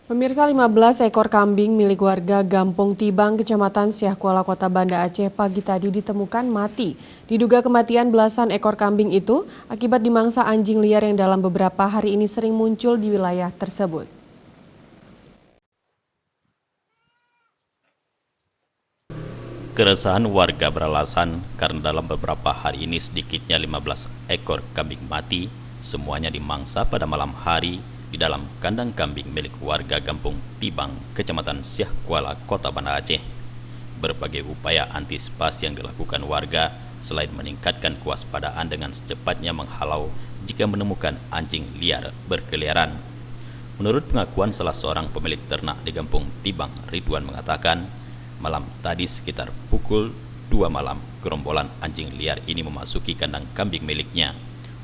Pemirsa, 15 ekor kambing milik warga Gampung Tibang, Kecamatan Siahkuala, Kota Banda Aceh pagi tadi ditemukan mati. Diduga kematian belasan ekor kambing itu akibat dimangsa anjing liar yang dalam beberapa hari ini sering muncul di wilayah tersebut. Keresahan warga beralasan karena dalam beberapa hari ini sedikitnya 15 ekor kambing mati, semuanya dimangsa pada malam hari di dalam kandang kambing milik warga Gampung Tibang, Kecamatan Siahkuala, Kota Banda Aceh. Berbagai upaya antisipasi yang dilakukan warga selain meningkatkan kewaspadaan dengan secepatnya menghalau jika menemukan anjing liar berkeliaran. Menurut pengakuan salah seorang pemilik ternak di Gampung Tibang, Ridwan mengatakan, malam tadi sekitar pukul 2 malam, gerombolan anjing liar ini memasuki kandang kambing miliknya,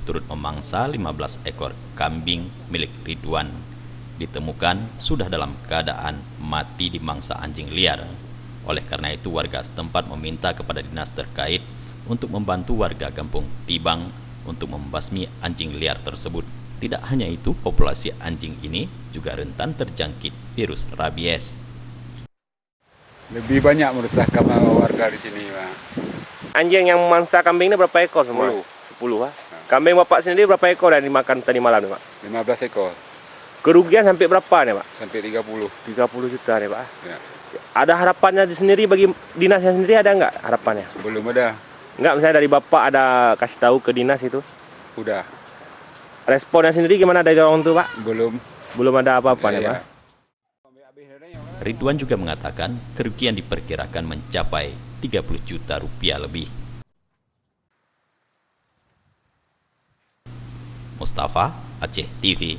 turut memangsa 15 ekor kambing milik Ridwan. Ditemukan sudah dalam keadaan mati dimangsa anjing liar. Oleh karena itu warga setempat meminta kepada dinas terkait untuk membantu warga Gampung Tibang untuk membasmi anjing liar tersebut. Tidak hanya itu, populasi anjing ini juga rentan terjangkit virus rabies. Lebih banyak meresahkan warga di sini, Pak. Anjing yang memangsa kambing ini berapa ekor semua? 10. 10, ha? Kambing Bapak sendiri berapa ekor yang dimakan tadi malam nih, Pak? 15 ekor. Kerugian sampai berapa nih, Pak? Sampai 30. 30 juta nih, Pak. Ya. Ada harapannya sendiri bagi dinasnya sendiri, ada nggak harapannya? Belum ada. Nggak, misalnya dari Bapak ada kasih tahu ke dinas itu? Udah. Responnya sendiri gimana dari orang tua, Pak? Belum. Belum ada apa-apa nih, Pak. Ridwan juga mengatakan kerugian diperkirakan mencapai 30 juta rupiah lebih. Mustafa, Aceh TV.